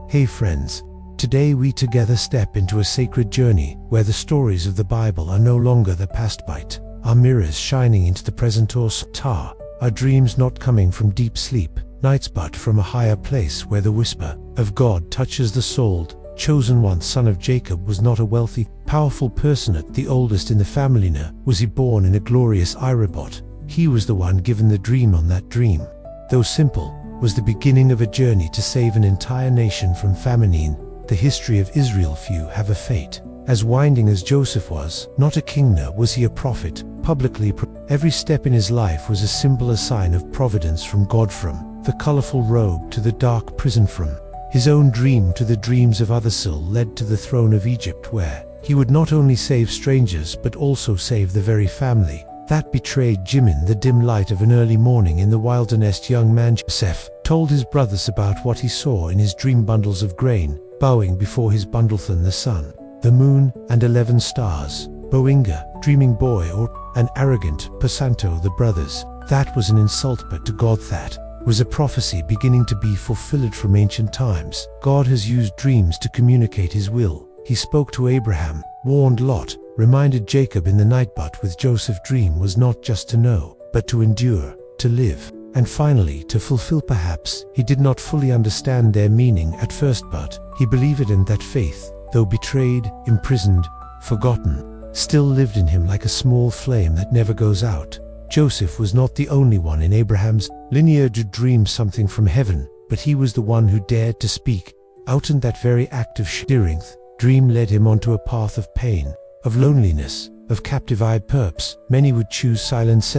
Hey friends, today we together step into a sacred journey where the stories of the Bible are no longer the past bite, our mirrors shining into the present or tar, our dreams not coming from deep sleep, nights but from a higher place where the whisper of God touches the soul. Chosen one, son of Jacob, was not a wealthy, powerful person, the oldest in the family, nor was he born in a glorious Irabot. He was the one given the dream on that dream, though simple, was the beginning of a journey to save an entire nation from famine. The history of Israel, few have a fate as winding as Joseph was. Not a king nor was he a prophet, publicly every step in his life was a symbol, a sign of providence from God, from the colorful robe to the dark prison, from his own dream to the dreams of others, led to the throne of Egypt, where he would not only save strangers but also save the very family that betrayed him. In the dim light of an early morning in the wilderness, young man Joseph told his brothers about what he saw in his dream: bundles of grain bowing before his bundlethan, the sun, the moon, and 11 stars. Boinga, dreaming boy, or an arrogant Pasanto, the brothers. That was an insult, but to God that was a prophecy beginning to be fulfilled from ancient times. God has used dreams to communicate his will. He spoke to Abraham, warned Lot, reminded Jacob in the night, but with Joseph's dream was not just to know, but to endure, to live, and finally to fulfill. Perhaps he did not fully understand their meaning at first, but he believed it, and that faith, though betrayed, imprisoned, forgotten, still lived in him like a small flame that never goes out. Joseph was not the only one in Abraham's lineage to dream something from heaven, but he was the one who dared to speak out, and that very act of sharing dream led him onto a path of pain, of loneliness, of captive-eyed purpose. Many would choose silence,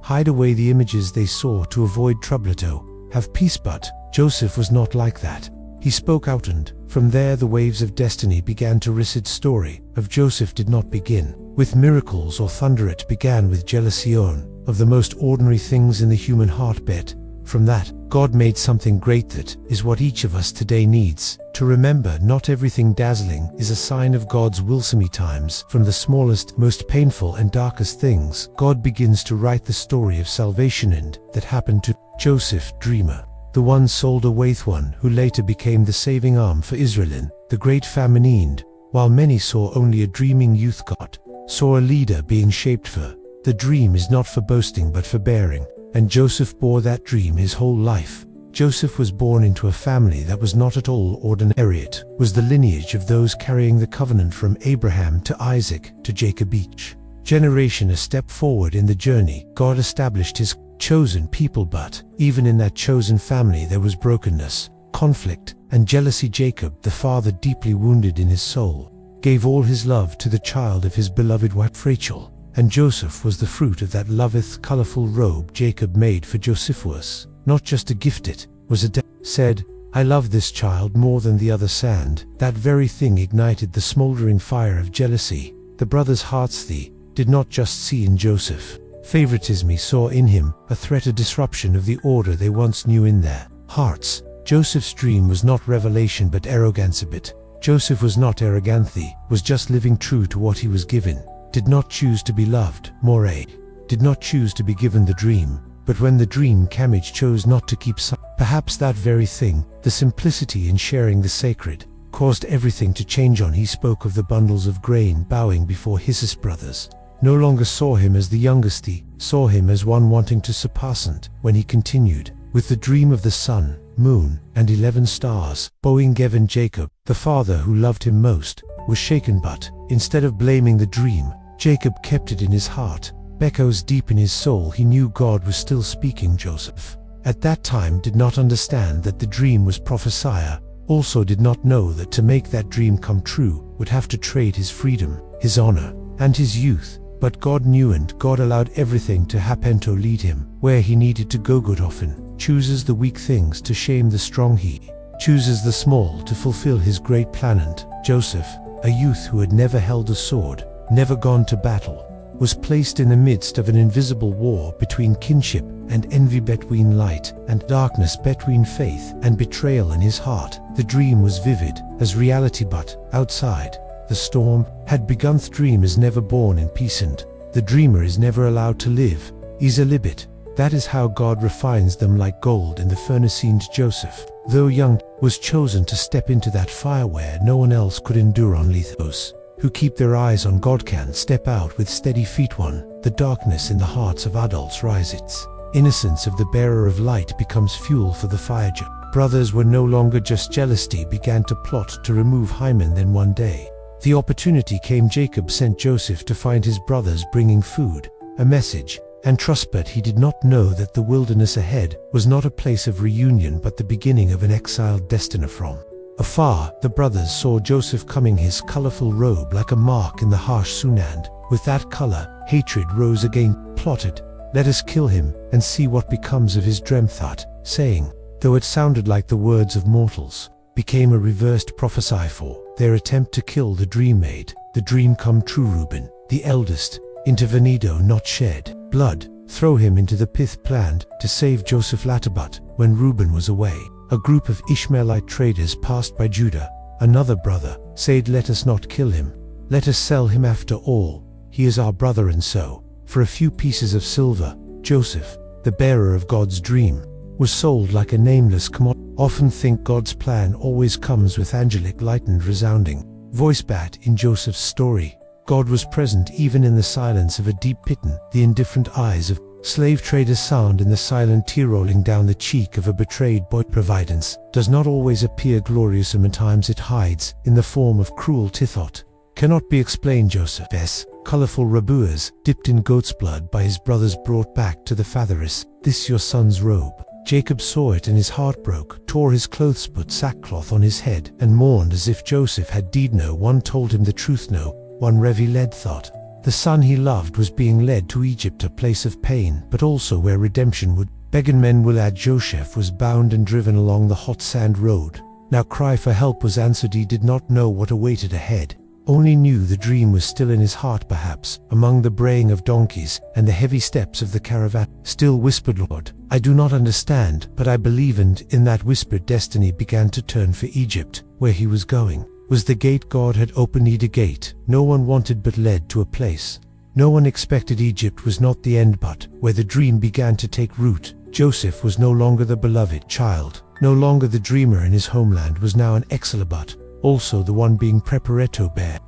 hide away the images they saw to avoid trouble, have peace, but Joseph was not like that. He spoke out, and from there the waves of destiny began to recede. Story of Joseph did not begin with miracles or thunder, it began with jealousy of the most ordinary things in the human heart. But from that, God made something great. That is what each of us today needs to remember. Not everything dazzling is a sign of God's will. Sometimes, from the smallest, most painful and darkest things, God begins to write the story of salvation, and that happened to Joseph, dreamer, the one sold away, one who later became the saving arm for Israel in the great famine. While many saw only a dreaming youth, God saw a leader being shaped. For the dream is not for boasting but for bearing, and Joseph bore that dream his whole life. Joseph was born into a family that was not at all ordinary. It was the lineage of those carrying the covenant from Abraham to Isaac to Jacob. Each generation a step forward in the journey. God established his chosen people, but even in that chosen family there was brokenness, conflict, and jealousy. Jacob, the father, deeply wounded in his soul, gave all his love to the child of his beloved wife Rachel, and Joseph was the fruit of that loveth. Colorful robe Jacob made for Joseph was not just a gift, it was a said, "I love this child more than the other sand." That very thing ignited the smoldering fire of jealousy. The brothers' hearts did not just see in Joseph favoritism, he saw in him a threat, a disruption of the order they once knew in their hearts. Joseph's dream was not revelation but arrogance. But Joseph was not arrogant, he was just living true to what he was given. Did not choose to be loved, Moray did not choose to be given the dream, but when the dream came, he chose not to keep silent. Perhaps that very thing, the simplicity in sharing the sacred, caused everything to change. He spoke of the bundles of grain bowing before his brothers. No longer saw him as the youngest, he saw him as one wanting to surpass. And when he continued with the dream of the sun, moon, and 11 stars, Boingev, Jacob, the father who loved him most, was shaken, but instead of blaming the dream, Jacob kept it in his heart. Echoes deep in his soul, he knew God was still speaking. Joseph, at that time, did not understand that the dream was prophesied, also did not know that to make that dream come true would have to trade his freedom, his honor, and his youth. But God knew, and God allowed everything to happen to lead him where he needed to go. God often chooses the weak things to shame the strong. He chooses the small to fulfill his great plan. And Joseph, a youth who had never held a sword, never gone to battle, was placed in the midst of an invisible war between kinship and envy, between light and darkness, between faith and betrayal. In his heart, the dream was vivid as reality, but outside, the storm had begun. The dream is never born in peace, and the dreamer is never allowed to live. He's a libet. That is how God refines them like gold in the furnace. Joseph, though young, was chosen to step into that fire where no one else could endure. Only those who keep their eyes on God can step out with steady feet. The darkness in the hearts of adults rise. Its innocence of the bearer of light becomes fuel for the fire. Brothers were no longer just jealousy, began to plot to remove Hyman. Then one day, the opportunity came. Jacob sent Joseph to find his brothers, bringing food, a message, and trust. But he did not know that the wilderness ahead was not a place of reunion but the beginning of an exiled destiny. From afar, the brothers saw Joseph coming, his colorful robe like a mark in the harsh sun, and with that color, hatred rose again. Plotted, "Let us kill him and see what becomes of his dream." Thought, saying, though it sounded like the words of mortals, became a reversed prophecy for their attempt to kill the dream made the dream come true. Reuben, the eldest, intervenido, not shed blood, throw him into the pit. Planned to save Joseph latter, but when Reuben was away, a group of Ishmaelite traders passed by. Judah, another brother, said, "Let us not kill him. Let us sell him. After all, he is our brother." And so, for a few pieces of silver, Joseph, the bearer of God's dream, was sold like a nameless commodity. Often think God's plan always comes with angelic lightened resounding voice. But in Joseph's story, God was present even in the silence of a deep pit. The indifferent eyes of slave traders sound in the silent tear rolling down the cheek of a betrayed boy. Providence does not always appear glorious, and at times it hides in the form of cruelty. Thought cannot be explained. Joseph's colorful rabuas, dipped in goat's blood by his brothers, brought back to the fatheress. "This your son's robe." Jacob saw it and his heart broke, tore his clothes, put sackcloth on his head, and mourned as if Joseph had died. No one told him the truth. No one revealed. Thought the son he loved was being led to Egypt, a place of pain, but also where redemption would begin. Men will add Joseph was bound and driven along the hot sand road. Now cry for help was answered. He did not know what awaited ahead, only knew the dream was still in his heart. Perhaps among the braying of donkeys and the heavy steps of the caravan, still whispered, "Lord, I do not understand, but I believe." And in that whispered destiny began to turn. For Egypt, where he was going, was the gate God had opened. A gate no one wanted but led to a place no one expected. Egypt was not the end but where the dream began to take root. Joseph was no longer the beloved child, no longer the dreamer in his homeland, was now an exile, but also the one being prepared to bear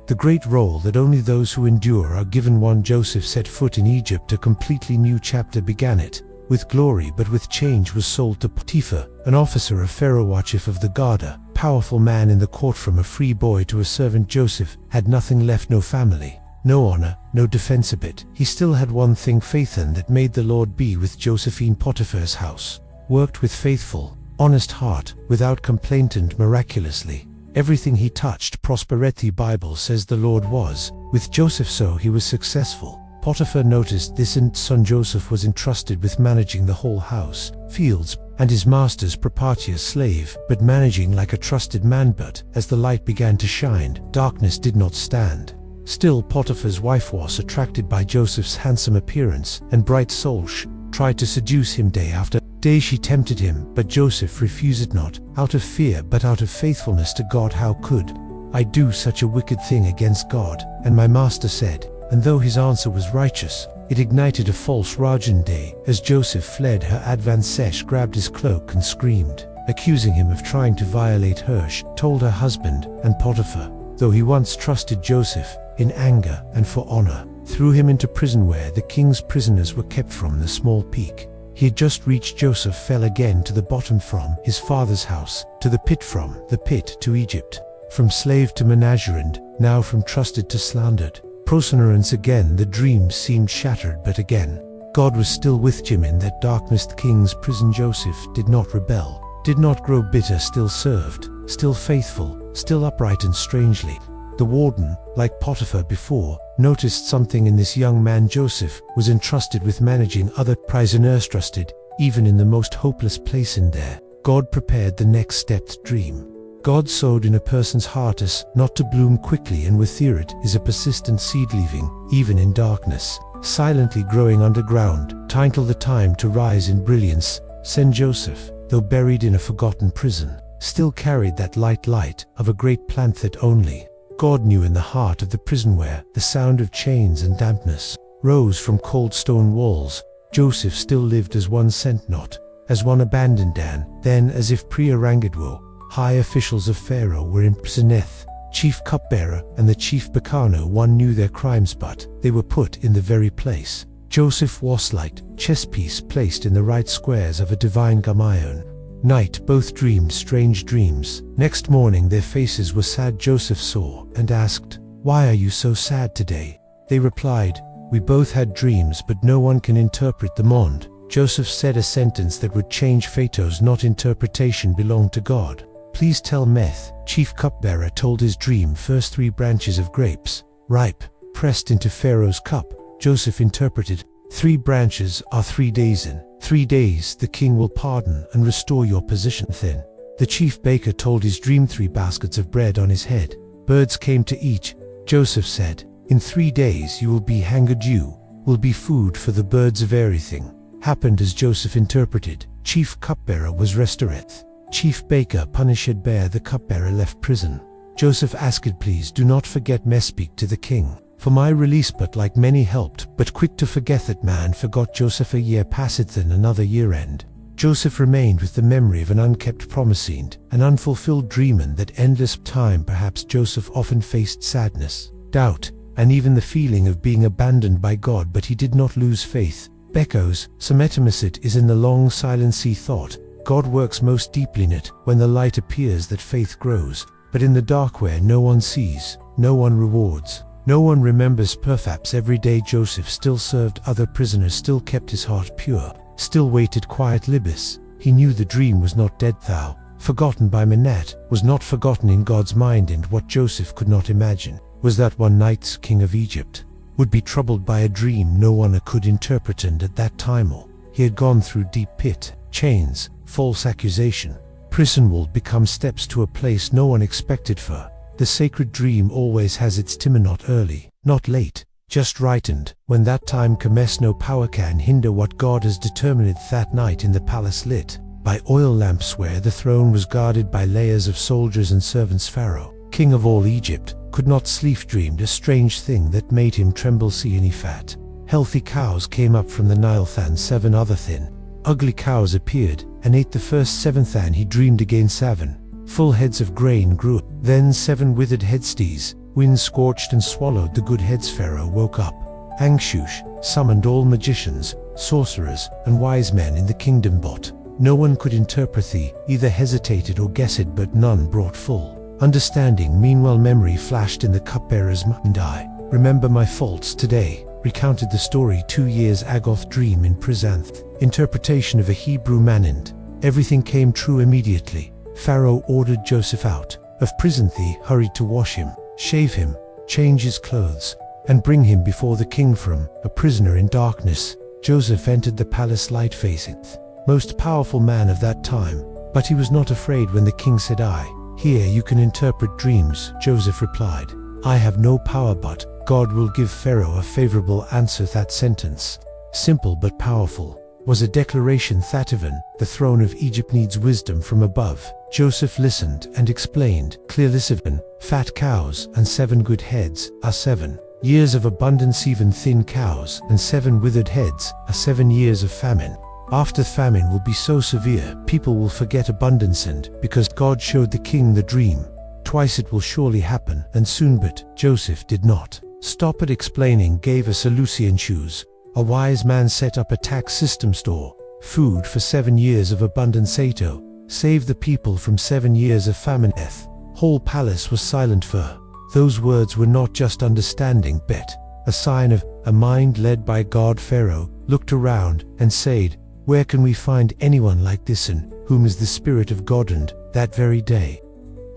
the great role that only those who endure are given. One Joseph set foot in Egypt, a completely new chapter began. It with glory but with change was sold to Potiphar, an officer of Pharaoh, chief of the guard, a powerful man in the court. From a free boy to a servant, Joseph had nothing left, no family, no honor, no defense. But he still had one thing, faith, and that made the Lord be with Josephine. Potiphar's house worked with faithful, honest heart, without complaint, and miraculously everything he touched prospered. The Bible says the Lord was with Joseph, so he was successful. Potiphar noticed this, and son Joseph was entrusted with managing the whole house, fields, and his master's proprietor slave, but managing like a trusted man. But as the light began to shine, darkness did not stand still. Potiphar's wife was attracted by Joseph's handsome appearance and bright soul. She tried to seduce him day after day. She tempted him, but Joseph refused, not out of fear but out of faithfulness to God. "How could I do such a wicked thing against God and my master?" said. And though his answer was righteous, it ignited a false Rajan day. As Joseph fled, her advancesh grabbed his cloak and screamed, accusing him of trying to violate her. She told her husband, and Potiphar, though he once trusted Joseph, in anger and for honor, threw him into prison where the king's prisoners were kept. From the small peak he had just reached, Joseph fell again to the bottom. From his father's house to the pit, from the pit to Egypt, from slave to menager, and now from trusted to slandered. Prosenerance again, the dream seemed shattered, but again God was still with him in that darkness. The king's prison, Joseph did not rebel, did not grow bitter, still served, still faithful, still upright. And strangely, the warden, like Potiphar before, noticed something in this young man. Joseph was entrusted with managing other prisoners, trusted even in the most hopeless place. In there, God prepared the next step. Dream God sowed in a person's heart is not to bloom quickly, and with it is a persistent seed, leaving even in darkness, silently growing underground, till the time to rise in brilliance. Saint Joseph, though buried in a forgotten prison, still carried that light of a great plant that only God knew. In the heart of the prison, where the sound of chains and dampness rose from cold stone walls, Joseph still lived as one sent, not as one abandoned then as if pre-Arangidwo, high officials of Pharaoh were imprisoned. Chief cupbearer and the chief Bacano one knew their crimes, but they were put in the very place. Joseph was like chess piece placed in the right squares of a divine Gamayon. Night both dreamed strange dreams. Next morning their faces were sad. Joseph saw and asked, "Why are you so sad today?" They replied, "We both had dreams, but no one can interpret them." And Joseph said a sentence that would change fatos, not interpretation belonged to God. "Please tell Meth." Chief cupbearer told his dream. First 3 branches of grapes, ripe, pressed into Pharaoh's cup. Joseph interpreted, 3 branches are 3 days. In 3 days the king will pardon and restore your position. Then the chief baker told his dream. 3 baskets of bread on his head. Birds came to eat. Joseph said, "In 3 days you will be hanged. You will be food for the birds." Of everything happened as Joseph interpreted. Chief cupbearer was restored. Chief baker punished. Bear the cupbearer left prison. Joseph asked, "Please do not forget me. Speak to the king for my release." But like many helped, but quick to forget that man forgot. Joseph. A year passed, then another year end. Joseph remained with the memory of an unkept promise and an unfulfilled dream. In that endless time perhaps Joseph often faced sadness, doubt, and even the feeling of being abandoned by God, but he did not lose faith. Becos, Semetimasit is in the long silence. He thought, God works most deeply in it when the light appears that faith grows, but in the dark where no one sees, no one rewards, no one remembers. Perhaps every day Joseph still served other prisoners, still kept his heart pure, still waited quiet libis. He knew the dream was not dead, thou, forgotten by Manat, was not forgotten in God's mind. And what Joseph could not imagine was that one night king of Egypt would be troubled by a dream no one could interpret, and at that time he had gone through deep pit, chains, false accusation, prison will become steps to a place no one expected. For the sacred dream always has its time, not early, not late, just right, and when that time comes no power can hinder what God has determined. That night in the palace lit by oil lamps where the throne was guarded by layers of soldiers and servants, Pharaoh, king of all Egypt, could not sleep. Dreamed a strange thing that made him tremble. See any fat, healthy cows came up from the Nile. 7 other thin, ugly cows appeared and ate the first 7. And he dreamed again. 7 full heads of grain grew, then 7 withered headstees. Wind scorched and swallowed the good heads. Pharaoh woke up. Angshush summoned all magicians, sorcerers, and wise men in the kingdom, but no one could interpret the, either hesitated or guessed, but none brought full understanding. Meanwhile memory flashed in the cupbearer's mind. I remember my faults today. Recounted the story. 2 years Agoth dream in prison. Interpretation of a Hebrew man, and everything came true immediately. Pharaoh ordered Joseph out of prison. He hurried to wash him, shave him, change his clothes, and bring him before the king. From a prisoner in darkness, Joseph entered the palace light facing most powerful man of that time. But he was not afraid when the king said, "I here you can interpret dreams." Joseph replied, "I have no power, but God will give Pharaoh a favorable answer." That sentence, simple but powerful, was a declaration that even the throne of Egypt needs wisdom from above. Joseph listened and explained clearly. 7 fat cows and 7 good heads are 7 years of abundance. Even thin cows and 7 withered heads are 7 years of famine. After famine will be so severe, people will forget abundance, and because God showed the king the dream twice, it will surely happen, and soon. But Joseph did not stop at explaining. Gave us a Lucian shoes. A wise man set up a tax system, store food for 7 years of abundance. Ato save the people from 7 years of famine. Whole palace was silent, for those words were not just understanding, but a sign of a mind led by God. Pharaoh looked around and said, "Where can we find anyone like this, in whom is the Spirit of God?" And that very day,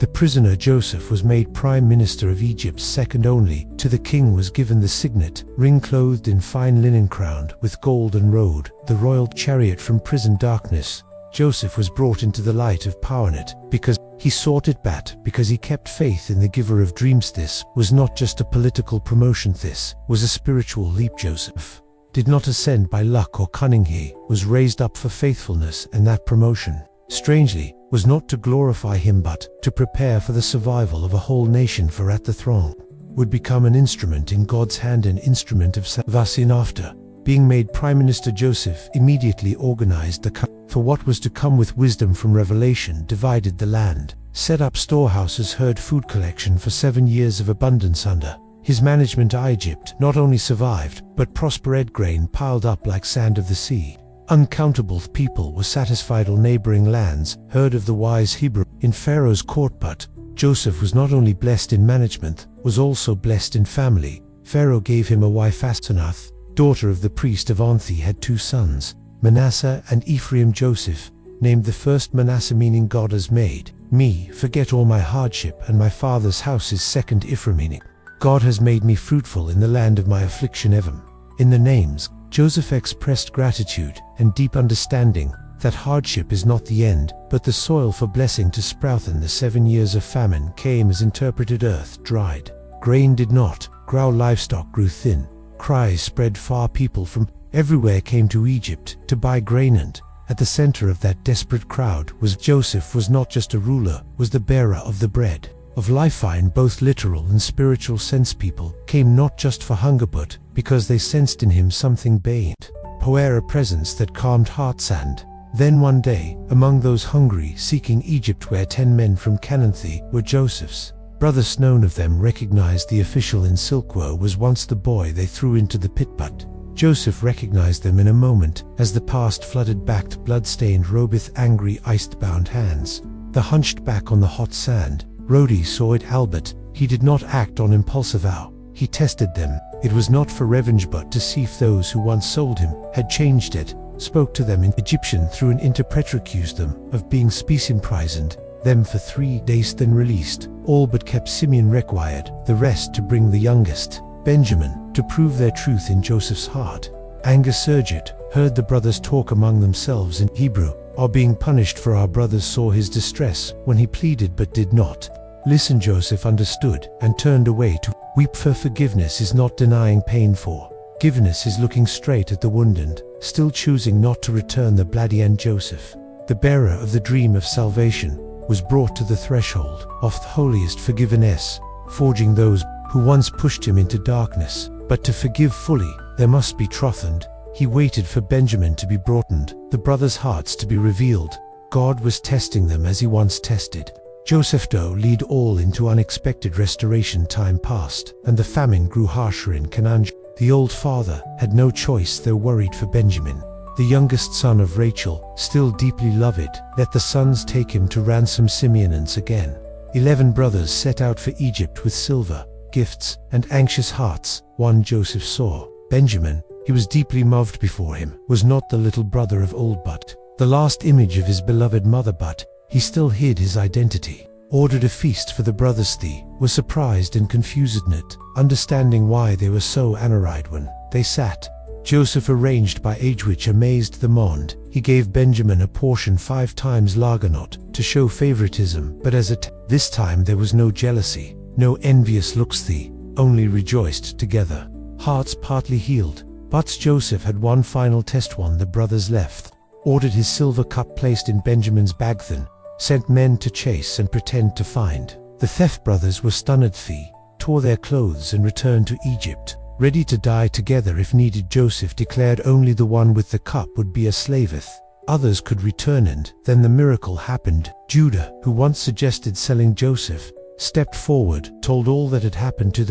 the prisoner Joseph was made prime minister of Egypt, second only to the king. Was given the signet ring, clothed in fine linen, crowned with gold, and rode the royal chariot. From prison darkness, Joseph was brought into the light of power, in it because he sought it, but because he kept faith in the giver of dreams. This was not just a political promotion, this was a spiritual leap. Joseph did not ascend by luck or cunning. He was raised up for faithfulness, and that promotion, strangely, was not to glorify him but to prepare for the survival of a whole nation. For at the throne would become an instrument in God's hand, an instrument of salvation. After Being made Prime Minister, Joseph immediately organized the country for what was to come with wisdom from revelation, divided the land, set up storehouses, heard food collection for 7 years of abundance. Under his management, Egypt not only survived, but prospered. Grain piled up like sand of the sea. Uncountable people were satisfied. All neighboring lands heard of the wise Hebrew in Pharaoh's court. But Joseph was not only blessed in management, was also blessed in family. Pharaoh gave him a wife, Asenath, daughter of the priest of Anthi, had 2 sons, Manasseh and Ephraim. Joseph named the first Manasseh, meaning God has made me forget all my hardship, and my father's house is second, Ephraim, meaning God has made me fruitful in the land of my affliction. Evam. In the names, Joseph expressed gratitude and deep understanding that hardship is not the end, but the soil for blessing to sprout. And the 7 years of famine came as interpreted. Earth dried, grain did not grow, livestock grew thin, cries spread far. People from everywhere came to Egypt to buy grain, and at the center of that desperate crowd was Joseph. Was not just a ruler, was the bearer of the bread of life. In both literal and spiritual sense, people came not just for hunger, but because they sensed in him something beyond power, a presence that calmed hearts. And then one day, among those hungry seeking Egypt were 10 men from Canaan. They were Joseph's brothers. None of them recognized the official in silkworm was once the boy they threw into the pit, but Joseph recognized them in a moment as the past flooded back. Blood-stained robe with angry iced-bound hands, the hunched back on the hot sand. Rodi saw it, Albert. He did not act on impulsive vow. He tested them. It was not for revenge, but to see if those who once sold him had changed it. Spoke to them in Egyptian through an interpreter, accused them of being imprisoned them for 3 days, then released. All but kept Simeon required, the rest to bring the youngest, Benjamin, to prove their truth in Joseph's heart. Anger surged, heard the brothers talk among themselves in Hebrew. Are being punished for our brothers. Saw his distress when he pleaded but did not listen. Joseph understood and turned away to weep. For forgiveness is not denying pain, for forgiveness is looking straight at the wound and still choosing not to return the bloody. And Joseph, the bearer of the dream of salvation, was brought to the threshold of the holiest forgiveness, forging those who once pushed him into darkness. But to forgive fully, there must be truth, and he waited for Benjamin to be brought and the brothers' hearts to be revealed. God was testing them as he once tested Joseph. To lead all into unexpected restoration. Time passed, and the famine grew harsher in Canaan. The old father had no choice, though worried for Benjamin, the youngest son of Rachel, still deeply loved. Let the sons take him to ransom Simeon. And again 11 brothers set out for Egypt with silver, gifts, and anxious hearts. One Joseph saw Benjamin. He was deeply moved before him. Was not the little brother of old, but the last image of his beloved mother. But he still hid his identity. Ordered a feast for the brothers. They were surprised and confused, not understanding why they were so annoyed when they sat. Joseph arranged by age, which amazed them. And he gave Benjamin a portion 5 times larger, not to show favoritism, but as this time there was no jealousy, no envious looks. They only rejoiced together, hearts partly healed. But Joseph had one final test. When the brothers left, ordered his silver cup placed in Benjamin's bag, then sent men to chase and pretend to find the theft. Brothers were stunned. They tore their clothes and returned to Egypt, ready to die together if needed. Joseph declared only the one with the cup would be a slaveth. Others could return, and then the miracle happened. Judah, who once suggested selling Joseph, stepped forward, told all that had happened to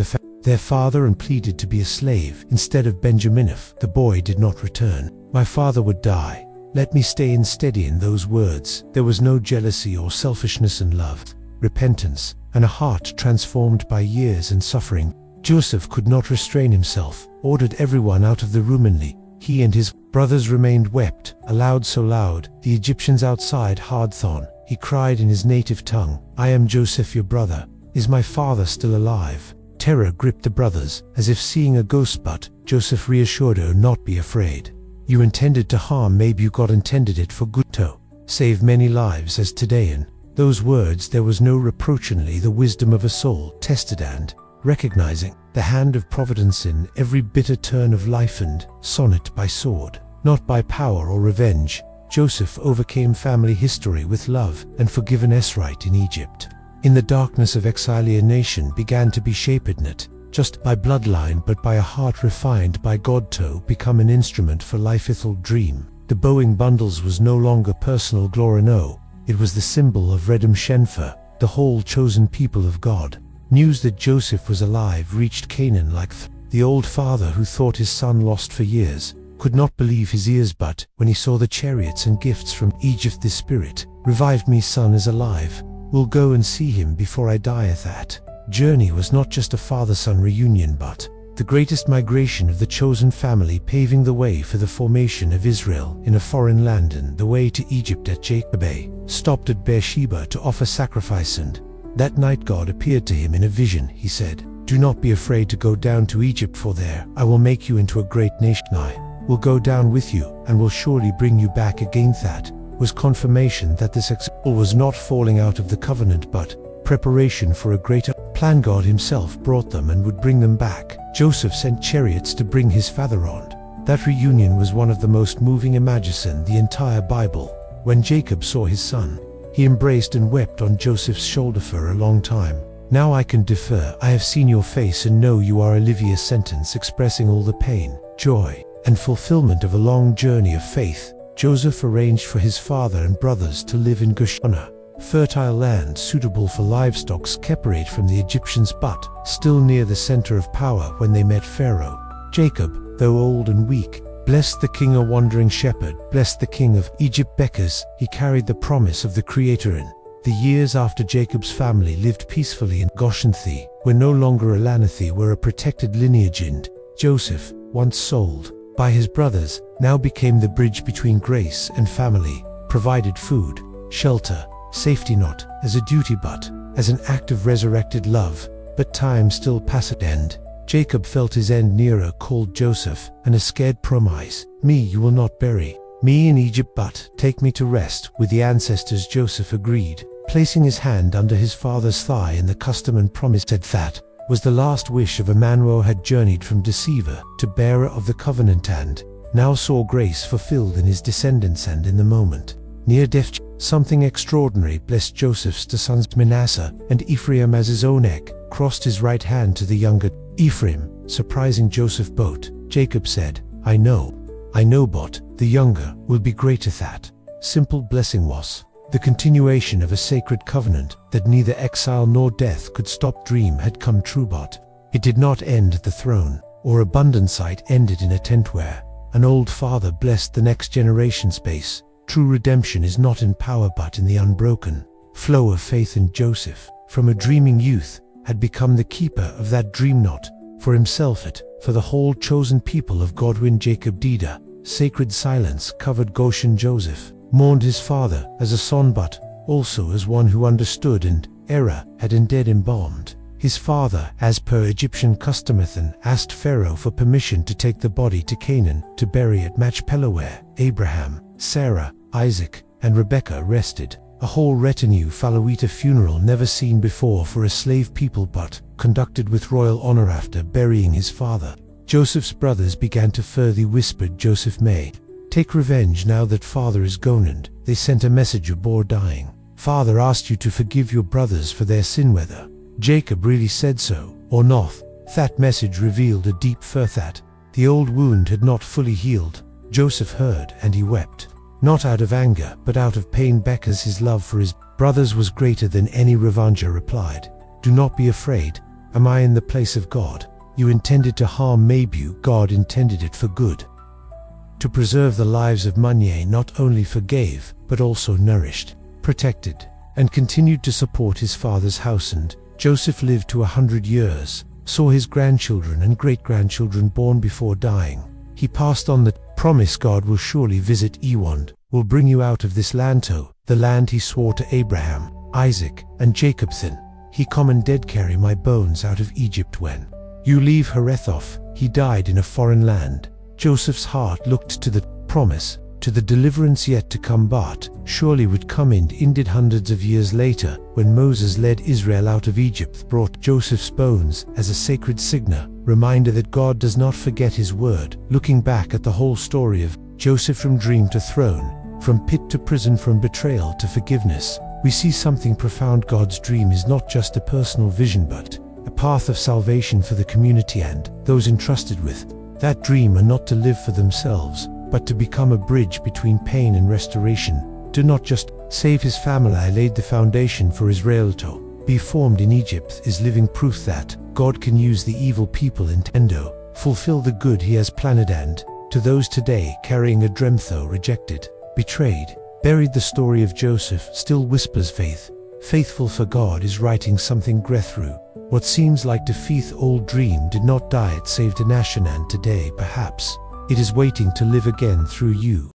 their father, and pleaded to be a slave instead of Benjamin if the boy did not return. My father would die. Let me stay instead. In those words, there was no jealousy or selfishness, and love, repentance, and a heart transformed by years and suffering. Joseph could not restrain himself, ordered everyone out of the room, and he and his brothers remained. Wept aloud, so loud the Egyptians outside heard. Thon he cried in his native tongue, I am Joseph, your brother. Is my father still alive? Terror gripped the brothers, as if seeing a ghost, but Joseph reassured her, not be afraid. You intended to harm, maybe you God intended it for good, to save many lives as today. In those words there was no reproach, only the wisdom of a soul tested and recognizing the hand of providence in every bitter turn of life. And sonnet by sword, not by power or revenge, Joseph overcame family history with love and forgiveness. Right in Egypt, in the darkness of exile, a nation began to be shaped. It just by bloodline but by a heart refined by God to become an instrument for life. Ithel dream. The bowing bundles was no longer personal glory, no, it was the symbol of redemption for the whole chosen people of God. News that Joseph was alive reached Canaan like the old father who thought his son lost for years could not believe his ears, but when he saw the chariots and gifts from Egypt, the Spirit revived me. Son is alive, we'll go and see him before I die. That journey was not just a father-son reunion but the greatest migration of the chosen family, paving the way for the formation of Israel in a foreign land. And the way to Egypt at Jacob stopped at Beersheba to offer sacrifice, and that night God appeared to him in a vision. He said, "Do not be afraid to go down to Egypt, for there I will make you into a great nation. I will go down with you and will surely bring you back again." That was confirmation that this example was not falling out of the covenant but preparation for a greater plan. God himself brought them and would bring them back. Joseph sent chariots to bring his father on. That reunion was one of the most moving images in the entire Bible. When Jacob saw his son, he embraced and wept on Joseph's shoulder for a long time. "Now I can defer. I have seen your face and know you are." Olivia's sentence expressing all the pain, joy, and fulfillment of a long journey of faith. Joseph arranged for his father and brothers to live in Goshen, fertile land suitable for livestock, separate from the Egyptians but still near the center of power. When they met Pharaoh, Jacob, though old and weak, blessed the king. A wandering shepherd blessed the king of Egypt because he carried the promise of the Creator. In the years after, Jacob's family lived peacefully in Goshen. They were no longer a land, they were a protected lineage, and Joseph, once sold by his brothers, now became the bridge between grace and family, provided food, shelter, safety, not as a duty but as an act of resurrected love. But time still passed, and Jacob felt his end nearer. Called Joseph and a scared promise, "Me you will not bury me in Egypt, but take me to rest with the ancestors." Joseph agreed, placing his hand under his father's thigh in the custom and promise. That was the last wish of a man who had journeyed from deceiver to bearer of the covenant, and now saw grace fulfilled in his descendants. And in the moment near death, something extraordinary blessed Joseph's two sons Manasseh and Ephraim as his own egg, crossed his right hand to the younger Ephraim, surprising Joseph both. Jacob said, I know, but the younger will be greater." That simple blessing was the continuation of a sacred covenant that neither exile nor death could stop. Dream had come true, but it did not end at the throne or abundant sight ended in a tent where an old father blessed the next generation. Space. True redemption is not in power but in the unbroken flow of faith. And Joseph, from a dreaming youth, had become the keeper of that dream, not for himself but for the whole chosen people of God. When Jacob died, a sacred silence covered Goshen. Joseph mourned his father as a son but also as one who understood and error had indeed embalmed his father. As per Egyptian custom, and asked Pharaoh for permission to take the body to Canaan to bury at Machpelah, where Abraham, Sarah, Isaac, and Rebekah rested. A whole retinue followed a funeral never seen before for a slave people but conducted with royal honor. After burying his father, Joseph's brothers began to further whisper, "Joseph may take revenge now that father is gone." And they sent a message aboard dying. "Father asked you to forgive your brothers for their sin, whether Jacob really said so or not." That message revealed a deep fear that the old wound had not fully healed. Joseph heard and he wept, not out of anger but out of pain, because his love for his brothers was greater than any revenge. Replied, "Do not be afraid. Am I in the place of God? You intended to harm Mabu, God intended it for good, to preserve the lives of Manye. Not only forgave but also nourished, protected, and continued to support his father's house." And Joseph lived to 100 years, saw his grandchildren and great-grandchildren born before dying. He passed on the promise, "God will surely visit you and will bring you out of this land, to the land he swore to Abraham, Isaac, and Jacob. Then he come and did carry my bones out of Egypt. When you leave Harethoth." He died in a foreign land. Joseph's heart looked to the promise, to the deliverance yet to come, but surely would come and ended hundreds of years later when Moses led Israel out of Egypt, brought Joseph's bones as a sacred signet, reminder that God does not forget his word. Looking back at the whole story of Joseph, from dream to throne, from pit to prison, from betrayal to forgiveness, we see something profound. God's dream is not just a personal vision but a path of salvation for the community and those entrusted with that dream are not to live for themselves, but to become a bridge between pain and restoration. Do not just save his family. I laid the foundation for Israel to be formed in Egypt is living proof that God can use the evil people in Tendo, fulfill the good he has planned, and to those today carrying a dream though rejected, betrayed, buried. The story of Joseph still whispers faith. Faithful for God is writing something great through what seems like defeat. Old dream did not die, it saved a nation, and today perhaps it is waiting to live again through you.